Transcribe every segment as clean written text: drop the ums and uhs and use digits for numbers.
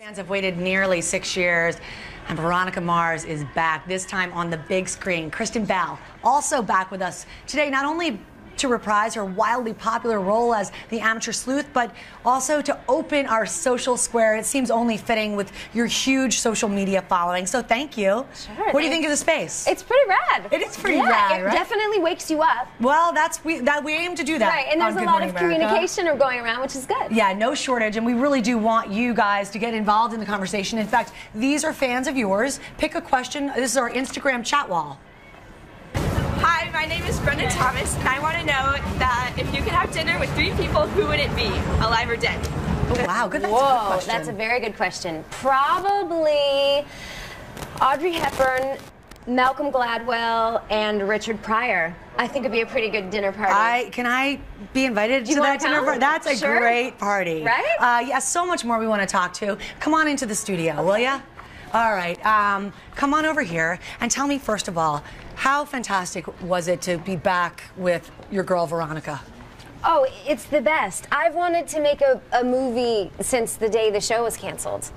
Fans have waited nearly 6 years, and Veronica Mars is back, this time on the big screen. Kristen also back with us today, not only to reprise her wildly popular role as the amateur sleuth, but also to open our social square. It seems only fitting with your huge social media following, so thank you. Sure. What do you think of the space? It's pretty rad. It is pretty rad, it right? definitely wakes you up. Well, we aim to do that. Right, and there's a lot of communication going around, which is good. Yeah, no shortage, and we really do want you guys to get involved in the conversation. In fact, these are fans of yours. Pick a question. This is our Instagram chat wall. Hi, my name is Brenda Thomas, and I want to know that if you could have dinner with 3 people, who would it be, alive or dead? Oh, wow, good. That's a good question. That's a very good question. Probably Audrey Hepburn, Malcolm Gladwell, and Richard Pryor. I think it'd be a pretty good dinner party. Can I be invited to that dinner party? That's a great party. Right? Yes, so much more we want to talk to. Come on into the studio, will ya? All right, come on over here and tell me, first of all, how fantastic was it to be back with your girl, Veronica? Oh, it's the best. I've wanted to make a movie since the day the show was canceled.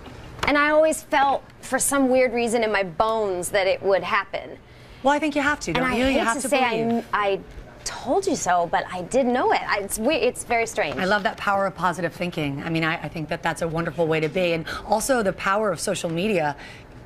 And I always felt, for some weird reason in my bones, that it would happen. Well, I think you have to, don't you? You have to say I told you so, but I didn't know it. It's very strange. I love that power of positive thinking. I mean, I think that that's a wonderful way to be. And also the power of social media.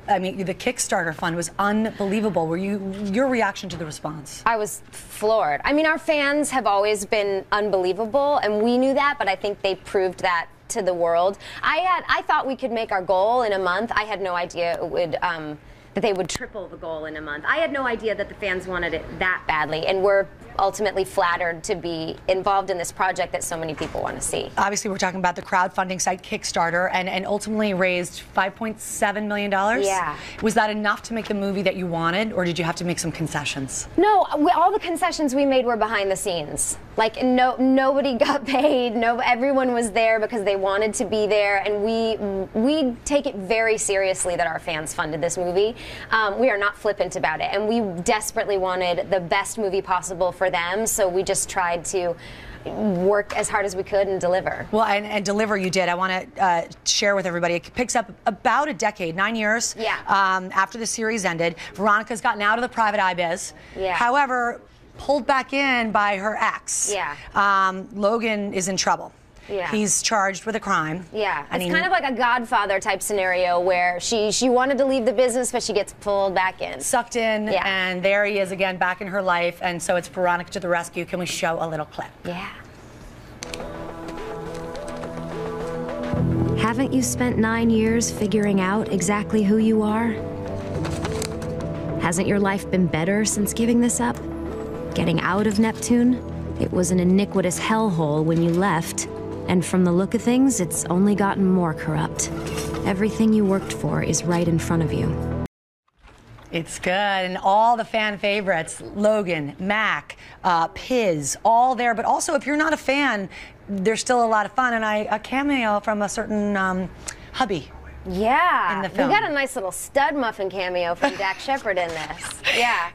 I mean, the Kickstarter fund was unbelievable. Your reaction to the response? I was floored. I mean, our fans have always been unbelievable, and we knew that, but I think they proved that to the world. I thought we could make our goal in a month. I had no idea it would, that they would triple the goal in a month. I had no idea that the fans wanted it that badly, and we're ultimately flattered to be involved in this project that so many people want to see. Obviously, we're talking about the crowdfunding site Kickstarter, and ultimately raised $5.7 million. Yeah. Was that enough to make the movie that you wanted, or did you have to make some concessions? No, all the concessions we made were behind the scenes. Like, nobody got paid. Everyone was there because they wanted to be there, and we take it very seriously that our fans funded this movie. We are not flippant about it, and we desperately wanted the best movie possible for them, so we just tried to work as hard as we could and deliver. Well, and deliver you did. I want to share with everybody. It picks up about a decade, 9 years. Yeah. After the series ended, Veronica's gotten out of the private eye biz. Yeah. However, pulled back in by her ex. Yeah. Logan is in trouble. Yeah. He's charged with a crime. Yeah. It's kind of like a Godfather type scenario where she wanted to leave the business, but she gets pulled back in. Sucked in, yeah. And there he is again, back in her life, and so it's Veronica to the rescue. Can we show a little clip? Yeah. Haven't you spent 9 years figuring out exactly who you are? Hasn't your life been better since giving this up? Getting out of Neptune? It was an iniquitous hellhole when you left. And from the look of things, it's only gotten more corrupt. Everything you worked for is right in front of you. It's good, and all the fan favorites, Logan, Mac, Piz, all there. But also, if you're not a fan, there's still a lot of fun. And a cameo from a certain hubby. Yeah, in the film. We got a nice little stud muffin cameo from Dak Shepard in this. Yeah.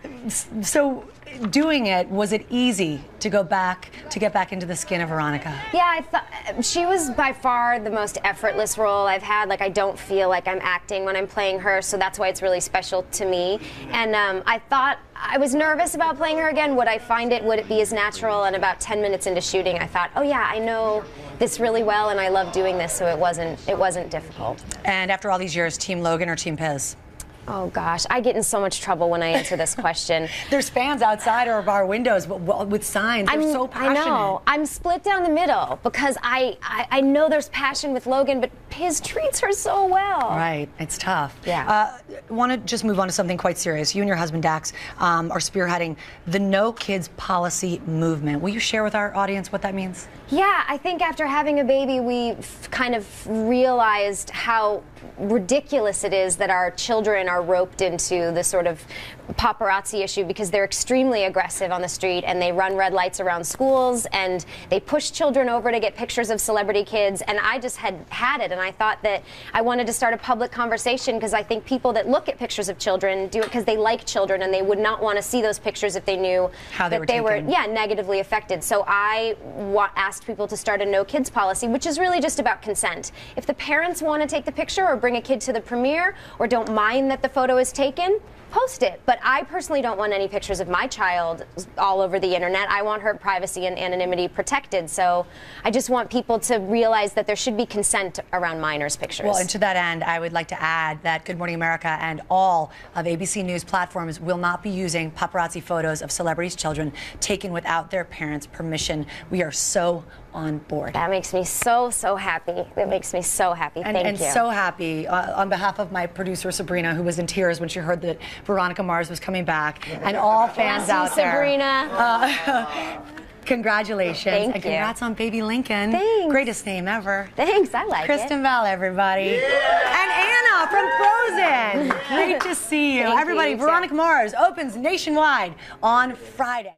So, doing it, was it easy to get back into the skin of Veronica? Yeah, I thought she was by far the most effortless role I've had. Like, I don't feel like I'm acting when I'm playing her, so that's why it's really special to me. And I was nervous about playing her again. Would I find it? Would it be as natural? And about 10 minutes into shooting, I thought, oh yeah, I know this really well, and I love doing this, so it wasn't difficult. And after all these years, Team Logan or Team Piz? Oh gosh, I get in so much trouble when I answer this question. There's fans outside of our windows with signs. They're so passionate. I know. I'm split down the middle because I know there's passion with Logan, but Piz treats her so well. Right. It's tough. Yeah. Want to just move on to something quite serious. You and your husband, Dax, are spearheading the No Kids Policy movement. Will you share with our audience what that means? Yeah, I think after having a baby, we kind of realized how ridiculous it is that our children are roped into the sort of paparazzi issue because they're extremely aggressive on the street, and they run red lights around schools, and they push children over to get pictures of celebrity kids. And I just had it, and I thought that I wanted to start a public conversation, because I think people that look at pictures of children do it because they like children, and they would not want to see those pictures if they knew that they were negatively affected. So I asked people to start a no kids policy, which is really just about consent. If the parents want to take the picture or bring a kid to the premiere, or don't mind that the photo is taken, post it. But I personally don't want any pictures of my child all over the internet. I want her privacy and anonymity protected. So I just want people to realize that there should be consent around minors' pictures. Well, and to that end, I would like to add that Good Morning America and all of ABC News platforms will not be using paparazzi photos of celebrities' children taken without their parents' permission. We are so on board. That makes me so happy. That makes me so happy. Thank you. And so happy on behalf of my producer Sabrina, who was in tears when she heard that Veronica Mars was coming back, and all fans out there. Sabrina. Congratulations. Thank you. And congrats on baby Lincoln. Thanks. Greatest name ever. Thanks, I like Kristen Bell, everybody. And Anna from Frozen. Great to see you. Thank Everybody, you, Veronica Mars opens nationwide on Friday.